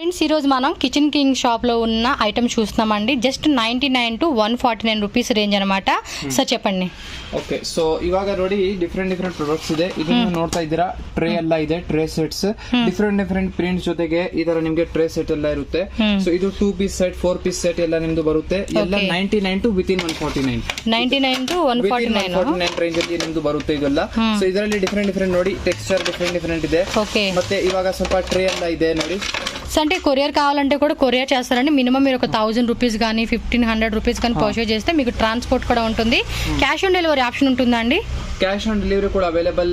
Friends ఈరోజు మనం kitchen king షాప్లో ఉన్న ఐటమ్ చూస్తున్నామండి. జస్ట్ 99 to 149 రూపೀಸ್ ರೇಂಜ್ అనమాట. ಸರ್ చెప్పండి. ಓಕೆ, ಸೊ ಇವಾಗ ನೋಡಿ ಡಿಫ್ರೆಂಟ್ ಪ್ರಾಡಕ್ಟ್ಸ್ ಇದೆ. ಇದನ್ನ ನೋಡ್ತಾ ಇದ್ದೀರಾ, ಟ್ರೇ ಎಲ್ಲ ಇದೆ, ಟ್ರೇ ಸೆಟ್ಸ್ ಡಿಫ್ರೆಂಟ್ ಪ್ರಿಂಟ್ಸ್ ಜೊತೆಗೆ ಈ ತರ ನಿಮಗೆ ಟ್ರೇ ಸೆಟ್ ಎಲ್ಲ ಇರುತ್ತೆ. ಸೊ ಇದು 2 ಪೀಸ್ ಸೆಟ್ 4 ಪೀಸ್ ಸೆಟ್ ಎಲ್ಲ ನಿಮ್ದು ಬರುತ್ತೆ. ಎಲ್ಲ 99 to within 149 99 to 149 ರೇಂಜ್ ಅಲ್ಲಿ ನಿಮ್ದು ಬರುತ್ತೆ ಇದೆಲ್ಲ. ಸೊ ಇದರಲ್ಲಿ ಡಿಫ್ರೆಂಟ್ ನೋಡಿ ಟೆಕ್ಸ್ಚರ್ ಡಿಫ್ರೆಂಟ್ ಇದೆ. ಮತ್ತೆ ಇವಾಗ ಸ್ವಲ್ಪ ಟ್ರೇ ಎಲ್ಲ ಇದೆ ನೋಡಿ. అంటే కొరియర్ కావాలంటే కూడా కొరియర్ చేస్తారండి. మినిమం మీరు ఒక 1000 రూపీస్ కానీ 1500 రూపీస్ కానీ పర్చేజ్ చేస్తే మీకు ట్రాన్స్పోర్ట్ కూడా ఉంటుంది. క్యాష్ ఆన్ డెలివరీ ఆప్షన్ ఉంటుందా అండి? ಕ್ಯಾಶ್ ಆನ್ ಡೆಲಿವರಿ ಕೂಡ ಅವೈಲೇಬಲ್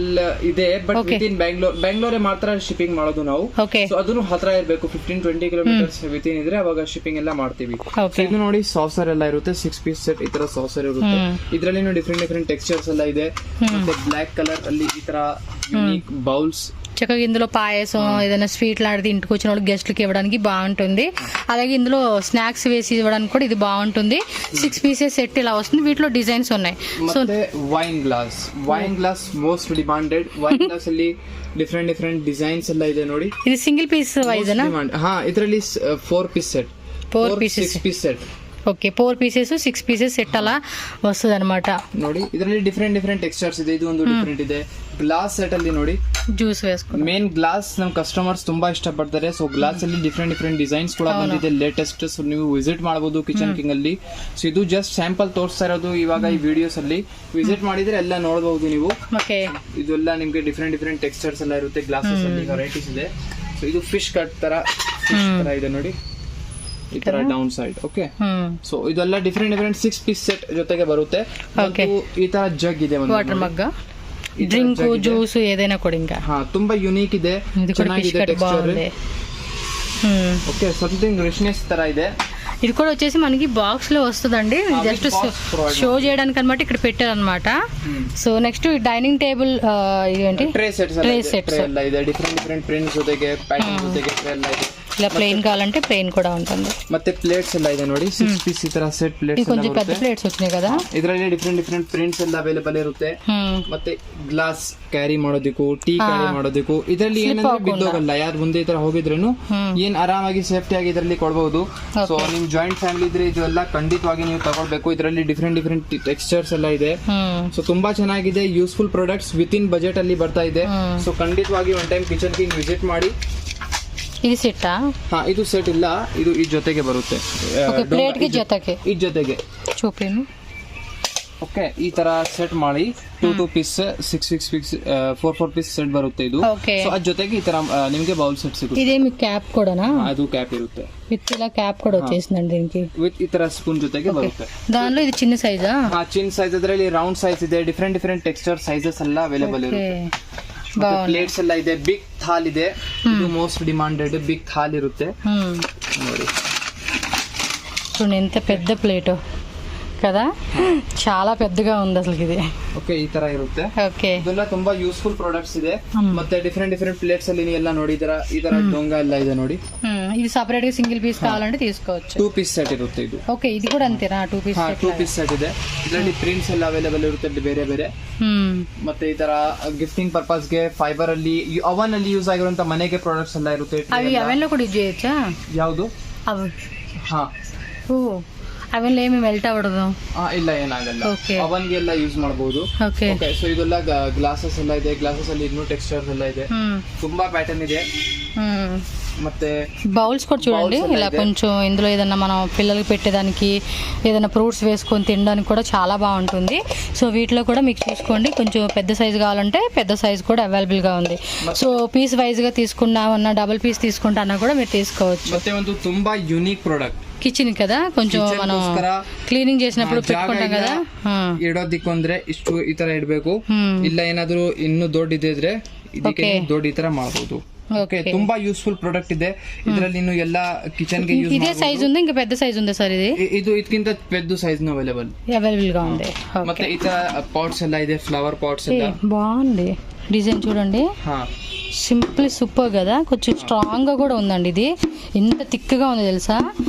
ಇದೆ, ಬಟ್ ವಿತ್ ಇನ್ ಬ್ಯಾಂಗ್ಳೂರ್ ಮಾತ್ರ ಶಿಪ್ಪಿಂಗ್ ಮಾಡೋದು ನಾವು. ಸೊ ಅದನ್ನು ಹತ್ರ ಇರಬೇಕು, 15-20 ಕಿಲೋಮೀಟರ್ಸ್ ವಿತ್ ಇನ್ ಇದ್ರೆ ಅವಾಗ ಶಿಪ್ಪಿಂಗ್ ಎಲ್ಲ ಮಾಡ್ತೀವಿ. ಇದು ನೋಡಿ ಸಾಸರ್ ಎಲ್ಲ ಇರುತ್ತೆ, 6 ಪೀಸ್ ಸೆಟ್ ಈ ತರ ಸಾಸರ್ ಇರುತ್ತೆ. ಇದರಲ್ಲಿ ಡಿಫ್ರೆಂಟ್ ಟೆಕ್ಸ್ಚರ್ಸ್ ಎಲ್ಲ ಇದೆ. ಮತ್ತೆ ಬ್ಲಾಕ್ ಕಲರ್ ಅಲ್ಲಿ ಈ ತರ ಯೂನಿಕ್ ಬೌಲ್ಸ್, చక్కగా ఇందులో పాయసం ఏదైనా స్వీట్ లాంటిది ఇంటికి వచ్చిన వాళ్ళు గెస్ట్లకి ఇవ్వడానికి బాగుంటుంది. అలాగే ఇందులో స్నాక్స్ వేసి ఇవ్వడానికి కూడా ఇది బాగుంటుంది. 6 పీసెస్ సెట్ ఇలా వస్తుంది. వీటిలో డిజైన్స్ ఉన్నాయి. So wine glass most demanded. Wine glass ಅಲ್ಲಿ ಡಿಫ್ರೆಂಟ್ ಡಿಸೈನ್ಸ್ ಎಲ್ಲ ಇದೆ ನೋಡಿ. ఇది సింగిల్ పీస్ వైజ్ ಅನಾ? ಹಾ, ಇದರಲ್ಲಿ 4 piece set 6 piece set. Okay, 4 pieces 6 pieces set అలా వస్తుంది అనమాట. ನೋಡಿ ಇದರಲ್ಲಿ ಡಿಫ್ರೆಂಟ್ ಟೆಕ್ಸ್ಚರ್ಸ್ ಇದೆ. ಇದು ಒಂದು ಡಿಫ್ರೆಂಟ್ ಇದೆ. ಗ್ಲಾಸ್ ಸೆಟ್ ಅಲ್ಲಿ ನೋಡಿ ಜ್ಯೂಸ್ ವೇಸ್ಕೊಂಡು ಮೇನ್ ಗ್ಲಾಸ್ ನಮ್ಮ ಕಸ್ಟಮರ್ಸ್ ತುಂಬಾ ಇಷ್ಟಪಡ್ತಾರೆ. ಸೊ ಗ್ಲಾಸ್ ಅಲ್ಲಿ ಡಿಫ್ರೆಂಟ್ ಡಿಸೈನ್ಸ್ ಕೂಡ ಬಂದಿದೆ, ಲೇಟೆಸ್ಟ್. ಸೊ ನೀವು ವಿಸಿಟ್ ಮಾಡಬಹುದು ಕಿಚನ್ ಕಿಂಗ್ ಅಲ್ಲಿ. ಸೊ ಇದು ಜಸ್ಟ್ ಸ್ಯಾಂಪಲ್ ತೋರಿಸ್ತಾ ಇರೋದು ಇವಾಗ ಈ ವಿಡಿಯೋಸ್ ಅಲ್ಲಿ. ವಿಸಿಟ್ ಮಾಡಿದ್ರೆ ಎಲ್ಲ ನೋಡಬಹುದು ನೀವು. ಇದೆಲ್ಲ ನಿಮ್ಗೆ ಡಿಫ್ರೆಂಟ್ ಟೆಕ್ಸ್ಚರ್ಸ್ ಎಲ್ಲ ಇರುತ್ತೆ. ಗ್ಲಾಸಸ್ ಅಲ್ಲಿ ವೆರೈಟೀಸ್ ಇದೆ. ಸೊ ಇದು ಫಿಶ್ ಕಟ್ ತರ ಇದೆ ನೋಡಿ, ಈ ತರ ಡೌನ್ ಸೈಡ್. ಓಕೆ, ಸೊ ಇದೆಲ್ಲ ಡಿಫ್ರೆಂಟ್ 6 ಪೀಸ್ ಸೆಟ್ ಜೊತೆಗೆ ಬರುತ್ತೆ. ಈ ತರ ಜಗ್ ಇದೆ, ವಾಟರ್ ಮಗ್, ಡ್ರಿಂಕ್, ಜ್ಯೂಸ್ ಏದೈనా ಕೊಡಿ. ఇంకా ತುಂಬಾ ಯೂನಿಕ್ ಇದೆ, ಚೆನ್ನಾಗಿದೆ ಟೆಕ್ಸ್ಚರ್. ಓಕೆ, సంథింగ్ రిచ్నెస్ ತರ ಇದೆ. ఇది కూడా వచ్చేసి మనకి బాక్స్ లో వస్తుందండి. జస్ట్ షో చేయడానికి అన్నమాట ఇక్కడ పెట్టారు అనమాట. సో నెక్స్ట్ డైనింగ్ టేబుల్ ఏంటి ట్రే సెట్స్ ಎಲ್ಲ ಇದೆ. ಡಿಫ್ರೆಂಟ್ ಪ್ರಿಂಟ್ಸ್ ಜೊತೆಗೆ ಪ್ಯಾಟರ್ನ್ ಜೊತೆಗೆ ಟ್ರೇ ಎಲ್ಲ ಇದೆ. ఇలా ప్లెయిన్ కావాలంటే ప్లెయిన్ కూడా ఉంటుంది. ಮತ್ತೆ ಪ್ಲೇಟ್ಸ್ ಎಲ್ಲ ಇದೆ ನೋಡಿ, 6 ಪೀಸ್ ಈ ತರ ಸೆಟ್ ಪ್ಲೇಟ್ಸ್. కొంచెం పెద్ద ప్లేట్స్ వచ్చినాయి కదా. ಇದರಲ್ಲಿ ಡಿಫ್ರೆಂಟ್ ಪ್ರಿಂಟ್ಸ್ ಎಲ್ಲ ಅವೈಲೇಬಲ್ ಇರುತ್ತೆ. ಮತ್ತೆ ಗ್ಲಾಸ್ ಕ್ಯಾರಿ ಮಾಡೋದಕ್ಕೂ, ಟೀ ಕ್ಯಾರಿ ಮಾಡೋದಕ್ಕೂ ಇದರಲ್ಲಿ ಏನಂದ್ರೆ ಬಿದ್ದೋಗಲ್ಲ. ಯಾರು ಮುಂದೆ ಈ ತರ ಹೋಗಿದ್ರೇನು ಏನ್ ಆರಾಮಾಗಿ ಸೇಫ್ಟಿ ಆಗಿ ಇದರಲ್ಲಿ ಕೊಡಬಹುದು. ಸೊ ನಿಮ್ ಜಾಯಿಂಟ್ ಫ್ಯಾಮಿಲಿ ಇದ್ರೆ ಇದೆಲ್ಲ ಖಂಡಿತವಾಗಿ ನೀವು ತಗೊಳ್ಬೇಕು. ಇದರಲ್ಲಿ ಡಿಫ್ರೆಂಟ್ ಟೆಕ್ಸ್ಚರ್ಸ್ ಎಲ್ಲ ಇದೆ. ಸೊ ತುಂಬಾ ಚೆನ್ನಾಗಿದೆ, useful products with in budget ಅಲ್ಲಿ ಬರ್ತಾ ಇದೆ. ಸೊ ಖಂಡಿತವಾಗಿ one time kitchen king visit ಮಾಡಿ. ఇది సెట్? ಹಾ, ಇದು ಸೆಟ್ ಇಲ್ಲ, ಇದು ಈ ಜೊತೆಗೆ ಬರುತ್ತೆ. ಪ್ಲೇಟ್ ಗೆ ಜೊತೆಗೆ ಈ ಜೊತೆಗೆ చూపిను. ಓಕೆ, ಈ ತರ ಸೆಟ್ ಮಾಡಿ 2 ಪೀಸ್ 6 ಪೀಸ್ 4 ಪೀಸ್ ಸೆಟ್ ಬರುತ್ತೆ ಇದು. ಸೊ ಅದ್ರ ಜೊತೆಗೆ ಈ ತರ ನಿಮಗೆ ಬೌಲ್ ಸೆಟ್ ಸಿಗುತ್ತೆ. ఇదేమి క్యాప్ కూడానా? ಅದು ಕ್ಯಾಪ್ ఇರುತ್ತೆ. విత్ ఇలా క్యాప్ కూడా వచ్చేసిందండి దీనికి. విత్ ఈ ತರ ಸ್ಪೂನ್ ಜೊತೆಗೆ ಬರುತ್ತೆ. దానిలో ఇది చిన్న సైజా? ಹಾ, ಚಿನ್ನ ಸೈಜ್. ಅದರಲ್ಲಿ ರೌಂಡ್ ಸೈಜ್ ಇದೆ. ಡಿಫ್ರೆಂಟ್ ಟೆಕ್ಸ್ಚರ್ ಸೈಜಸ್ ಎಲ್ಲ ಅವೈಲೇಬಲ್ ಇರುತ್ತೆ. ಪ್ಲೇಟ್ಸ್ ಎಲ್ಲ ಇದೆ. ಬಿಗ್ ಥಾಲ್ ಇದೆ, ಇದು ಮೋಸ್ಟ್ ಡಿಮಾಂಡೆಡ್ ಬಿಗ್ ಥಾಲ್ ಇರುತ್ತೆ ನೋಡಿ. చూడండి ఎంత పెద్ద ప్లేట్ కదా, చాలా పెద్దగా ఉంది అసలు ఇది. ಓಕೆ, ಈ ತರ ಇರುತ್ತೆ. ಓಕೆ, ಇದೆಲ್ಲ ತುಂಬಾ ಯೂಸ್ಫುಲ್ ಪ್ರಾಡಕ್ಟ್ಸ್ ಇದೆ. ಮತ್ತೆ ಡಿಫ್ರೆಂಟ್ ಪ್ಲೇಟ್ಸ್ ಅಲ್ಲಿ ಎಲ್ಲ ನೋಡಿದರ ಈ ತರ ಡೊಂಗ ಎಲ್ಲ ಇದೆ ನೋಡಿ. ఇది ಸಪರೇಟ್ గా సింగిల్ పీస్ కావాలంటే తీసుకోవచ్చు. 2 పీಸ್ ಸೆಟ್ ಇರುತ್ತೆ ಇದು. ಓಕೆ, ఇది కూడా అంతేనా? 2 పీస్ సెట్. 2 పీಸ್ ಸೆಟ್ ಇದೆ. ಇದರಲ್ಲಿ ಪ್ರಿಂಟ್ಸ್ ಎಲ್ಲ ಅವೈಲೇಬಲ್ ಇರುತ್ತೆ ಬೇರೆ. ಮತ್ತೆ ಈ ತರ ಗಿಫ್ಟಿಂಗ್ ಪರ್ಪಸ್ ಗೆ ಫೈಬರ್ ಅಲ್ಲಿ, ಅವನ್ ಅಲ್ಲಿ ಯೂಸ್ ಆಗಿರುವಂತ ಮನೆಗೆ ಪ್ರಾಡಕ್ಟ್ಸ್ ಎಲ್ಲ ಇರುತ್ತೆ. ಅవి అవెన్లో కూడా యూజ్ చేయొచ్చా? ಯಾವುದು? అవి. ಹಾ, ಓ, ಅವెన్లో ఏమి ಮೆಲ್ಟ್ ಅವಡದು? ಇಲ್ಲ, ಏನಾಗಲ್ಲ. ಅವನ್ ಗೆ ಎಲ್ಲ ಯೂಸ್ ಮಾಡಬಹುದು. ಓಕೆ, ಸೊ ಇದೆಲ್ಲ ಗ್ಲಾಸಸ್ ಎಲ್ಲ ಇದೆ. ಗ್ಲಾಸಸ್ ಅಲ್ಲಿ ಇನ್ನೂ ಟೆಕ್ಸ್ಚರ್ಸ್ ಎಲ್ಲ ಇದೆ. ತುಂಬಾ ಪ್ಯಾಟರ್ನ್ ಇದೆ. ಮತ್ತೆ బౌల్స్ కూడా చూడండి. ఇలా కొంచెం ఇందులో ఏదైనా మనం పిల్లలకి పెట్టేదానికి, ఏదైనా ఫ్రూట్స్ వేసుకొని తినడానికి కూడా చాలా బాగుంటుంది. సో వీటిలో కూడా మీకు చూసుకోండి, కొంచెం పెద్ద సైజు కావాలంటే పెద్ద సైజు కూడా అవైలబుల్గా ఉంది. సో పీస్ వైజ్గా తీసుకున్నామన్నా, డబుల్ పీస్ తీసుకుంటానా కూడా మీరు తీసుకోవచ్చు. ಮತ್ತೆ ಒಂದು ತುಂಬಾ ಯೂನಿಕ್ ಪ್ರಾಡಕ್ಟ್ కిచెన్ కదా, కొంచెం మనం క్లీనింగ్ చేసినప్పుడు పెట్టుకుంటాం కదా. ಇಡೋದಿಕ್ಕು ಅಂದ್ರೆ ಇಷ್ಟು ಈ ತರ ಇಡಬೇಕು. ಇಲ್ಲ ಏನಾದ್ರು ಇನ್ನು ದೊಡ್ಡದಿದ್ರೆ ಇದಕ್ಕೆ ದೊಡ್ಡ ಈ ತರ ಮಾಡಬಹುದು. ఓకే, ತುಂಬಾ ಯೂಸ್ಫುಲ್ ಪ್ರಾಡಕ್ಟ್ ಇದೆ. ಇದರಲ್ಲಿ ಇನ್ನು ಎಲ್ಲ ಕಿಚನ್ ಗೆ ಯೂಸ್ ఇదే సైజ్ ఉంది, ఇంకా పెద్ద సైజ్ ఉందా సార్? ಇದು ಇದಕ್ಕಿಂತ పెద్ద సైజ్ అవైలబుల్ గా ఉంది. ಮತ್ತೆ ಈ ತರ ಪಾಟ್ಸ್ ಎಲ್ಲ ಇದೆ, ಫ್ಲವರ್ పాట్స్ ಎಲ್ಲ. బాగుంది డిజైన్ చూడండి. సింపుల్ సూపర్ కదా, కొంచెం స్ట్రాంగ్ గా కూడా ఉందండి. ఇది ఎంత థిక్గా ఉంది తెలుసా?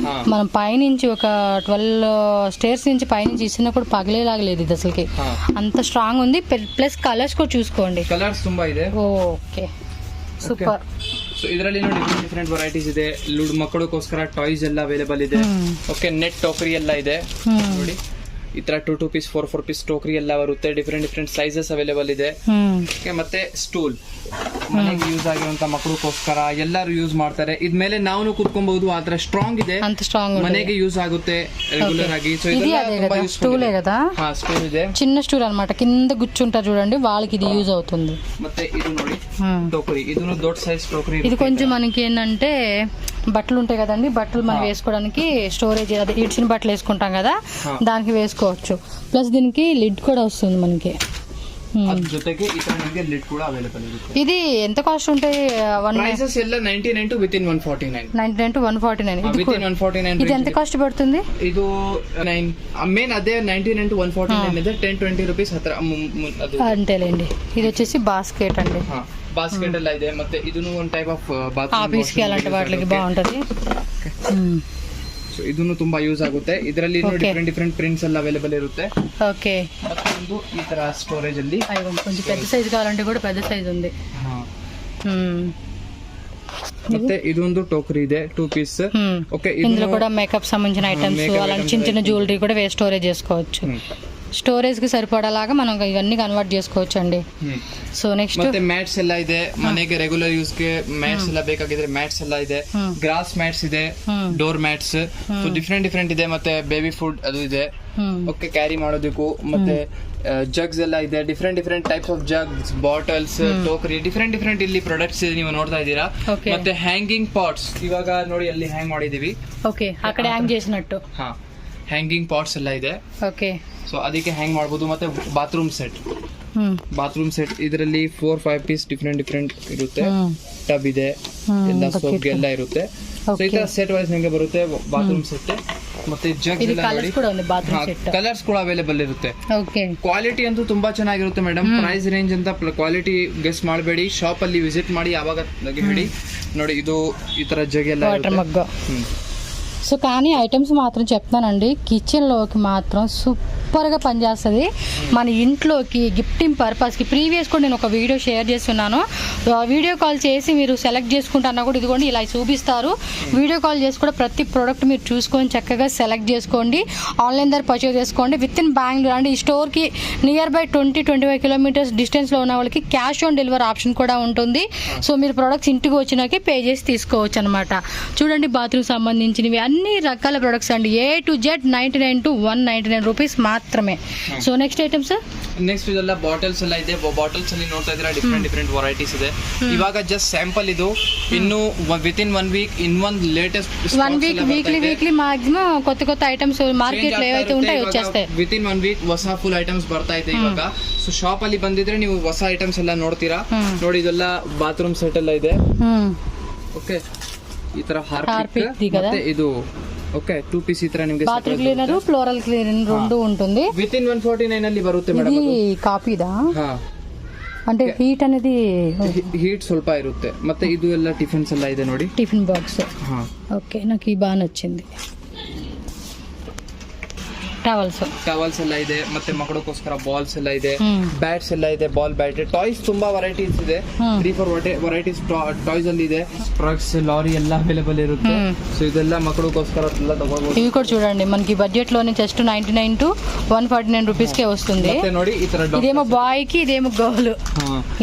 మనం పైనుంచి ఒక 12 స్టేర్స్ నుంచి పైనుంచి ఇచ్చినా కూడా పగలేలాగా లేదు ఇది అసలుకి. అంత స్ట్రాంగ్ ఉంది. ప్లస్ కలర్స్ కూడా చూసుకోండి, కలర్స్ ತುಂಬಾ ಇದೆ. Okay, super. ಸೊ ಇದರಲ್ಲಿ ಡಿಫ್ರೆಂಟ್ ವೆರೈಟೀಸ್ ಇದೆ. ಮಕ್ಕಳಿಗೋಸ್ಕರ ಟಾಯ್ಸ್ ಎಲ್ಲ ಅವೈಲೇಬಲ್ ಇದೆ. ಓಕೆ, ನೆಟ್ ಟೋಕರಿ ಎಲ್ಲ ಇದೆ ನೋಡಿ. ಈ ತರ 2 ಪೀಸ್ 4 ಪೀಸ್ ಟೋಕರಿ ಎಲ್ಲ ಬರುತ್ತೆ. ಡಿಫ್ರೆಂಟ್ ಸೈಜಸ್ ಅವೈಲೇಬಲ್ ಇದೆ. ಮತ್ತೆ ಸ್ಟೂಲ್ ಮನೆಗೆ ಯೂಸ್ ಆಗಿರುವಂತ ಮಕ್ಕಳಿಗೋಸ್ಕರ ಎಲ್ಲರೂ ಯೂಸ್ ಮಾಡ್ತಾರೆ. ಇದ್ಮೇಲೆ ನಾವು ಕುತ್ಕೊಬಹುದು. ಆತರ ಸ್ಟ್ರಾಂಗ್ ಇದೆ, ಮನೆಗೆ ಯೂಸ್ ಆಗುತ್ತೆ ರೆಗ್ಯುಲರ್ ಆಗಿ. సో స్టూలే కదా, స్టూల్ ಇದೆ, చిన్న స్టూల్ అన్నమాట. కింద కూర్చుంటారు చూడండి, వాళ్ళకి ఇది యూజ్ అవుతుంది. ಮತ್ತೆ ಇದು ನೋಡಿ టోకరీ, ಇದನ್ನು దొడ్డ సైజ్ టోకరీ. ఇది కొంచెం మనకి ఏంటంటే బట్టలు ఉంటాయి కదండి, బట్టలు మనం వేసుకోవడానికి స్టోరేజ్, అదే ఇడ్చిన బట్టలు వేసుకుంటాం కదా, దానికి వేసుకోవచ్చు. ప్లస్ దీనికి లిడ్ కూడా వస్తుంది మనకి. ಜೊತೆಗೆ ಈ ತರ ನಿಮಗೆ ಲಿಡ್ ಕೂಡ ಅವೈಲೇಬಲ್ ಇರುತ್ತೆ. ఇది ఎంత కాస్ట్ ఉంటాయి? ಪ್ರೈಸಸ್ ಎಲ್ಲ 99 to within 149. 99 to 149. within 149. ఇది ఎంత కాస్ట్ పడుతుంది? ಇದು ಮೇನ್ అదే 99 to 149 ಇದೆ. 10-20 రూపీస్ ಹತ್ರ అంతేలేండి. ఇది వచ్చేసి బాస్కెట్ అండి. బాస్కెట్ ಎಲ್ಲ ಇದೆ. ಮತ್ತೆ ಇದನ್ನು ಒಂದು ಟೈಪ್ ಆಫ್ ಬಾತ್ರೂಮ್ ఆఫీస్ కి అలాంటి వాటికి బాగుంటది. ಸೊ ಇದನ್ನು ತುಂಬಾ ಯೂಸ್ ಆಗುತ್ತೆ. ಇದರಲ್ಲಿ ಡಿಫ್ರೆಂಟ್ ಪ್ರಿಂಟ್ಸ್ ಎಲ್ಲ ಅವೈಲೇಬಲ್ ಇರುತ್ತೆ. ಓಕೆ, ಮತ್ತೊಂದು ಈ ತರ ಸ್ಟೋರೇಜ್ ಅಲ್ಲಿ కొంచెం పెద్ద సైజ్ కావాలంటే కూడా పెద్ద సైజ్ ఉంది. ಮತ್ತೆ ಇದೊಂದು టోకరీ ಇದೆ 2 పీస్. ఓకే, ఇందులో కూడా మేకప్ సంబంధించిన ఐటమ్స్, అలాంటి చిన్న చిన్న జ్యువెలరీ కూడా స్టోరేజ్ చేసుకోవచ్చు. స్టోరేజ్ కి సరిపడేలాగా మనం ఇవన్నీ కన్వర్ట్ చేసుకోవచ్చు అండి. సో నెక్స్ట్ ಮತ್ತೆ ಮ್ಯಾಟ್ಸ್ ಎಲ್ಲ ಇದೆ. ಮನೆಗೆ ರೆಗ್ಯುಲರ್ ಯೂಸ್ ಗೆ ಮ್ಯಾಟ್ಸ್ ಎಲ್ಲ ಬೇಕಾಗಿದ್ರೆ ಮ್ಯಾಟ್ಸ್ ಎಲ್ಲ ಇದೆ. ಗ್ರಾಸ್ ಮ್ಯಾಟ್ಸ್ ಇದೆ, ಡೋರ್ ಮ್ಯಾಟ್ಸ್. ಸೊ ಡಿಫ್ರೆಂಟ್ ಇದೆ. ಮತ್ತೆ ಬೇಬಿ ಫುಡ್ ಅದು ಇದೆ. ಓಕೆ, ಕ್ಯಾರಿ ಮಾಡೋದಕ್ಕೂ. ಮತ್ತೆ ಜಗ್ಸ್ ಎಲ್ಲ ಇದೆ. Different types of jugs, bottles, ಟೋಕರಿ, ಡಿಫ್ರೆಂಟ್ ಇಲ್ಲಿ ಪ್ರಾಡಕ್ಟ್ಸ್ ನೀವು ನೋಡ್ತಾ ಇದ್ದೀರಾ. ಮತ್ತೆ ಹ್ಯಾಂಗಿಂಗ್ ಪಾಟ್ಸ್ ಇವಾಗ ನೋಡಿ ಅಲ್ಲಿ ಹ್ಯಾಂಗ್ ಮಾಡಿದೀವಿ. ಓಕೆ, ಆ ಕಡೆ ಹ್ಯಾಂಗ್ చేసినట్టు. ಹ್ಯಾಂಗಿಂಗ್ ಪಾಟ್ಸ್ ಎಲ್ಲ ಇದೆ. ಓಕೆ, ಸೊ ಅದಕ್ಕೆ ಹ್ಯಾಂಗ್ ಮಾಡಬಹುದು. ಮತ್ತೆ ಬಾತ್ರೂಮ್ ಸೆಟ್ ಇದರಲ್ಲಿ 4-5 ಪೀಸ್ ಡಿಫ್ರೆಂಟ್ ಇರುತ್ತೆ. ಟಬ್ ಇದೆ, ಎಲ್ಲ ಸೋಪ್ ಎಲ್ಲ ಇರುತ್ತೆ. ಸೊ ಈ ತರ ಸೆಟ್ ವೈಸ್ ನಿಮಗೆ ಬರುತ್ತೆ ಬಾತ್ರೂಮ್ ಸೆಟ್. ಮತ್ತೆ ಜಗ್ ಕಲರ್ಸ್ ಕೂಡ ಅವೈಲೇಬಲ್ ಇರುತ್ತೆ. ಕ್ವಾಲಿಟಿ ಅಂತೂ ತುಂಬಾ ಚೆನ್ನಾಗಿರುತ್ತೆ ಮೇಡಮ್. ಪ್ರೈಸ್ ರೇಂಜ್ ಅಂತ ಕ್ವಾಲಿಟಿ ಗೆಸ್ ಮಾಡಬೇಡಿ, ಶಾಪ್ ಅಲ್ಲಿ ವಿಸಿಟ್ ಮಾಡಿ ಯಾವಾಗ ಹೇಳಿ. ನೋಡಿ ಇದು ಈ ತರ ಜಗ್ ಎಲ್ಲ ಇರುತ್ತೆ. సో కానీ ఐటమ్స్ మాత్రం చెప్తానండి, కిచెన్లోకి మాత్రం సూపర్గా పనిచేస్తుంది. మన ఇంట్లోకి గిఫ్టింగ్ పర్పస్కి ప్రీవియస్ కూడా నేను ఒక వీడియో షేర్ చేస్తున్నాను. వీడియో కాల్ చేసి మీరు సెలెక్ట్ చేసుకుంటున్నా కూడా ఇదిగోండి ఇలా చూపిస్తారు. వీడియో కాల్ చేసి కూడా ప్రతి ప్రోడక్ట్ మీరు చూసుకొని చక్కగా సెలెక్ట్ చేసుకోండి. ఆన్లైన్ ద్వారా పర్చేజ్ చేసుకోండి. విత్ ఇన్ బెంగళూరు అంటే ఈ స్టోర్కి నియర్ బై 20-25 కిలోమీటర్స్ డిస్టెన్స్లో ఉన్న వాళ్ళకి క్యాష్ ఆన్ డెలివరీ ఆప్షన్ కూడా ఉంటుంది. సో మీరు ప్రోడక్ట్స్ ఇంటికి వచ్చినాకే పే చేసి తీసుకోవచ్చు అనమాట. చూడండి, బాత్రూమ్ సంబంధించినవి అన్ని రకాల ప్రొడక్ట్స్ అండి. A to Z 99 to 199 rupees మాత్రమే. సో నెక్స్ట్ ఐటమ్స్, ನೆಕ್ಸ್ಟ್ ಇದೆಲ್ಲ ಬಾಟಲ್ಸ್ ಎಲ್ಲ ಇದೆ. ಬಾಟಲ್ಸ್ ಅಲ್ಲಿ ನೋಡ್ತಾ ಇದ್ದೀರಾ ಡಿಫ್ರೆಂಟ್ ವೆರೈಟೀಸ್ ಇದೆ. ಇವಾಗ ಜಸ್ಟ್ ಸ್ಯಾಂಪಲ್ ಇದು. ಇನ್ನು within 1 week in one latest 1 week weekly maximum కొత్త ఐటమ్స్ మార్కెట్ లో ఏవైతే ఉంటాయో వచ్చేస్తాయి. ವಿತಿನ್ 1 week ಹೊಸ ಫುಲ್ ಐಟಮ್ಸ್ ಬರ್ತಾ ಇದೆ ಇವಾಗ. ಸೊ ಶಾಪ್ ಅಲ್ಲಿ ಬಂದಿದ್ರೆ ನೀವು ಹೊಸ ಐಟಮ್ಸ್ ಎಲ್ಲ ನೋಡ್ತೀರಾ. ನೋಡಿ ಇದೆಲ್ಲ ಬಾತ್ರೂಮ್ ಸೆಟ್ ಎಲ್ಲ ಇದೆ. ಓಕೆ, ಈ ತರ ಹಾರ್ಪಿಕ್ ಮತ್ತೆ ಇದು ಓಕೆ 2 ಪೀಸ್ ಈ ತರ ನಿಮಗೆ ಬಾತ್ರೂಮ್ ಕ್ಲೀನರ್, ಫ್ಲೋರಲ್ ಕ್ಲೀನರ್ రెండు ఉంటుంది. ವಿತಿನ್ 149 ಅಲ್ಲಿ ಬರುತ್ತೆ ಮೇಡಮ್. ఇది కాపీదా? అంటే హీట్ అనేది హీట్ ಸ್ವಲ್ಪ ಇರುತ್ತೆ. ಮತ್ತೆ ಇದು ಎಲ್ಲ ಟಿಫಿನ್ಸ್ ಎಲ್ಲ ಇದೆ ನೋಡಿ, టిఫిన్ బాక్స్. ఓకే, నాకు ఈ బాగా నచ్చింది. ಟವಲ್ಸ್ ಎಲ್ಲ ಇದೆ. ಮತ್ತೆ ಮಕ್ಕಳಿಗೋಸ್ಕರ ಬಾಲ್ಸ್ ಎಲ್ಲ ಇದೆ, ಬ್ಯಾಟ್ಸ್ ಎಲ್ಲ ಇದೆ, ಬಾಲ್ ಬ್ಯಾಟ್, ಟಾಯ್ಸ್ ತುಂಬಾ ವೆರೈಟೀಸ್ ಇದೆ. 3-4 ವೆರೈಟೀಸ್ ಟಾಯ್ಸ್ ಅಲ್ಲಿ ಇದೆ. ಟ್ರಕ್ಸ್, ಲಾರಿ ಎಲ್ಲ ಅವೈಲೇಬಲ್ ಇರುತ್ತೆ. సో ಇದೆಲ್ಲ మక్కడికోస్కర ಎಲ್ಲ ತಗೋಬಹುದು. ఇవి కూడా చూడండి, మనకి బడ్జెట్ లోనే జస్ట్ 99 to 149 రూపీస్ కే వస్తుంది. ಮತ್ತೆ ನೋಡಿ ಈ ತರ ఇదేమో బాయ్ కి, ఇదేమో గర్ల్,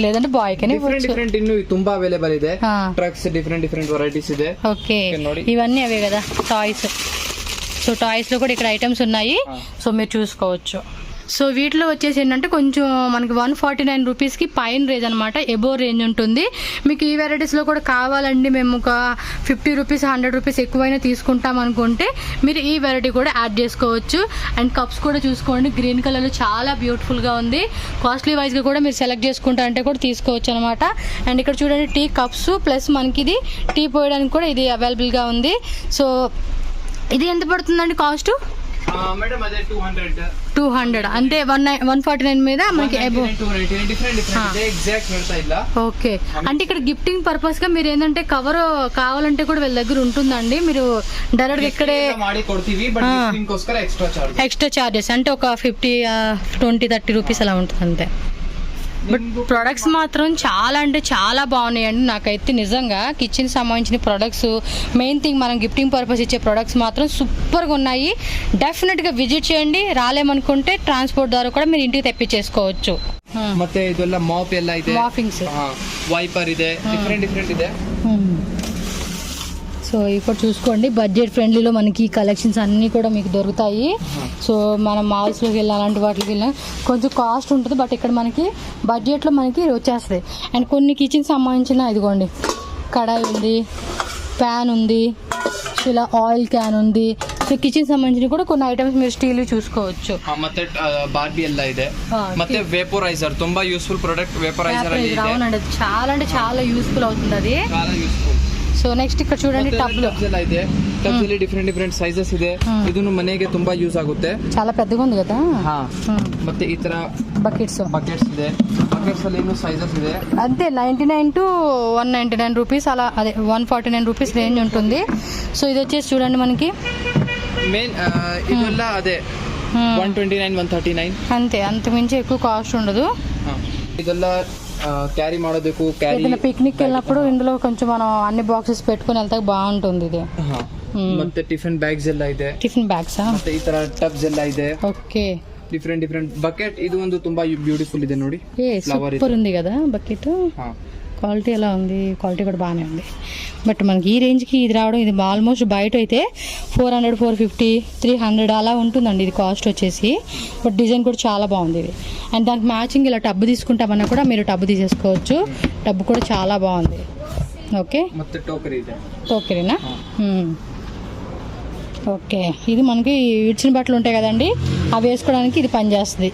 లేదంటే బాయ్ కి. ಡಿಫರೆಂಟ್ ಇನ್ನು ತುಂಬಾ ಅವೈಲೇಬಲ್ ಇದೆ. ಟ್ರಕ್ಸ್ ಡಿಫರೆಂಟ್ ವೆರೈಟೀಸ್ ಇದೆ. ఓకే, ఇవన్నీ అవే కదా టాయ్స్. సో టాయ్స్ లో కూడా ఇక్కడ ఐటమ్స్ ఉన్నాయి. సో మీరు చూసుకోవచ్చు. సో వీటిలో వచ్చేసి ఏంటంటే కొంచెం మనకి 149 రూపీస్కి పైన రేంజ్ అనమాట, ఎబో రేంజ్ ఉంటుంది. మీకు ఈ వెరైటీస్లో కూడా కావాలండి, మేము ఒక 50 రూపీస్ 100 రూపీస్ ఎక్కువైనా తీసుకుంటాం అనుకుంటే మీరు ఈ వెరైటీ కూడా యాడ్ చేసుకోవచ్చు. అండ్ కప్స్ కూడా చూసుకోండి, గ్రీన్ కలర్లో చాలా బ్యూటిఫుల్గా ఉంది. కాస్ట్లీ వైజ్గా కూడా మీరు సెలెక్ట్ చేసుకుంటారంటే కూడా తీసుకోవచ్చు అనమాట. అండ్ ఇక్కడ చూడండి టీ కప్స్, ప్లస్ మనకి ఇది టీ పోయడానికి కూడా ఇది అవైలబుల్గా ఉంది. సో ఇది ఎంత పడుతుందండి కాస్ట్? మేడం అదే 200 అంటే 149 మీద మనకి ఓకే. అంటే ఇక్కడ గిఫ్టింగ్ పర్పస్ గా మీరు ఏంటంటే కవర్ కావాలంటే కూడా వీళ్ళ దగ్గర ఉంటుందండి. మీరు డైరెక్ట్ ఇక్కడే ఎక్స్ట్రా చార్జెస్ అంటే ఒక 50-20-30 రూపీస్ అలా ఉంటుంది అంతే. బట్ ప్రొడక్ట్స్ మాత్రం చాలా అంటే చాలా బాగున్నాయండి. నాకైతే నిజంగా కిచెన్ సంబంధించిన ప్రొడక్ట్స్, మెయిన్ థింగ్ మనం గిఫ్టింగ్ పర్పస్ ఇచ్చే ప్రొడక్ట్స్ మాత్రం సూపర్గా ఉన్నాయి. డెఫినెట్గా విజిట్ చేయండి. రాలేమనుకుంటే ట్రాన్స్పోర్ట్ ద్వారా కూడా మీరు ఇంటికి తెప్పించేసుకోవచ్చు. ಮತ್ತೆ ಇದೆಲ್ಲ ಮಾಪ್ ಎಲ್ಲ ಇದೆ, మాఫింగ్స్. ವೈಪರ್ ಇದೆ, ಡಿಫ್ರೆಂಟ್ ಇದೆ. సో ఇక్కడ చూసుకోండి, బడ్జెట్ ఫ్రెండ్లీలో మనకి కలెక్షన్స్ అన్నీ కూడా మీకు దొరుకుతాయి. సో మనం మాల్స్లోకి వెళ్ళి అలాంటి వాటికి వెళ్ళినా కొంచెం కాస్ట్ ఉంటుంది, బట్ ఇక్కడ మనకి బడ్జెట్లో మనకి వచ్చేస్తాయి. అండ్ కొన్ని కిచెన్ సంబంధించిన ఇదిగోండి, కడాయి ఉంది, ప్యాన్ ఉంది, ఇలా ఆయిల్ క్యాన్ ఉంది. సో కిచెన్ సంబంధించిన కూడా కొన్ని ఐటమ్స్ మీరు స్టీల్ చూసుకోవచ్చు. ಮತ್ತೆ ಬಾರ್ಬಿ ಎಲ್ಲ ಇದೆ, ಮತ್ತೆ ವೇಪರೈಸರ್ ತುಂಬಾ ಯೂಸ್ಫುಲ್ ಪ್ರಾಡಕ್ಟ್. ವೇಪರೈಸರ್ ಅಲ್ಲಿ ಇದೆ, అవునండి, చాలా అంటే చాలా యూస్ఫుల్ అవుతుంది అది. చాలా యూస్ఫుల్. సో నెక్స్ట్ ఇక్కడ చూడండి, టబ్లు ಎಲ್ಲ ಇದೆ. ಟಬ್ಸ್ ಅಲ್ಲಿ ಡಿಫ್ರೆಂಟ್ ಸೈಜಸ್ ಇದೆ. ಇದನ್ನು ಮನೆಗೆ ತುಂಬಾ ಯೂಸ್ ಆಗುತ್ತೆ. చాలా పెద్దగా ఉంది కదా. ಮತ್ತೆ ಈ ತರ బకెట్స్ ಇದೆ. బకెట్స్ ಅಲ್ಲಿ ಏನು సైజెస్ ಇದೆ. అంతే 99 to 199 రూపీస్, అలా అదే 149 రూపీస్ రేంజ్ ఉంటుంది. సో ఇది వచ్చేసి చూడండి మనకి ಮೇನ್ ಇದೆಲ್ಲ ಅದೇ 129 139 అంతే, అంతమించి ఎక్కువ కాస్ట్ ఉండదు. ಇದೆಲ್ಲ క్యారీ ಮಾಡೋದಕ್ಕೂ క్యారీ ఏదైనా పిక్నిక్ వెళ్ళినప్పుడు ఇందులో కొంచెం మనం అన్ని బాక్సెస్ పెట్టుకుని వెళ్తే బాగుంటుంది ఇది. ಮತ್ತೆ ಟಿಫಿನ್ ಬ್ಯಾಗ್ಸ್ ಎಲ್ಲ ಇದೆ. టిఫిన్ బ్యాగ్స్ ಮತ್ತೆ ಈ ತರ ಟಬ್ಸ್ ಎಲ್ಲ ಇದೆ. Okay, different bucket. ಇದು ಒಂದು ತುಂಬಾ ಬ್ಯೂಟಿಫುಲ್ ಇದೆ ನೋಡಿ, సూపర్ ఉంది కదా బకెట్. క్వాలిటీ ఎలా ఉంది? క్వాలిటీ కూడా బాగానే ఉంది. బట్ మనకి ఈ రేంజ్కి ఇది రావడం, ఇది ఆల్మోస్ట్ బయట అయితే 400, 450, 300 అలా ఉంటుందండి ఇది కాస్ట్ వచ్చేసి. బట్ డిజైన్ కూడా చాలా బాగుంది ఇది. అండ్ దానికి మ్యాచింగ్ ఇలా టబ్బు తీసుకుంటామన్నా కూడా మీరు టబ్బు తీసేసుకోవచ్చు. టబ్బు కూడా చాలా బాగుంది. ఓకే, ಮತ್ತೆ టోకరీ ಇದೆ. టోకరీనా? ఓకే, ఇది మనకి ఇడ్చిన బట్టలు ఉంటాయి కదండి, అవి వేసుకోవడానికి ఇది పనిచేస్తుంది.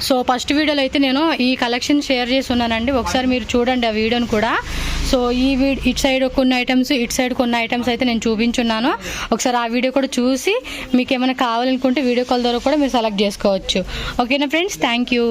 సో ఫస్ట్ వీడియోలో అయితే నేను ఈ కలెక్షన్ షేర్ చేసి ఉన్నానండి, ఒకసారి మీరు చూడండి ఆ వీడియోని కూడా. సో ఇటు సైడ్ కొన్ని ఐటమ్స్, ఇటు సైడ్ కొన్ని ఐటమ్స్ అయితే నేను చూపించున్నాను. ఒకసారి ఆ వీడియో కూడా చూసి మీకు ఏమైనా కావాలనుకుంటే వీడియో కాల్ ద్వారా కూడా మీరు సెలెక్ట్ చేసుకోవచ్చు. ఓకేనా ఫ్రెండ్స్, థ్యాంక్ యూ.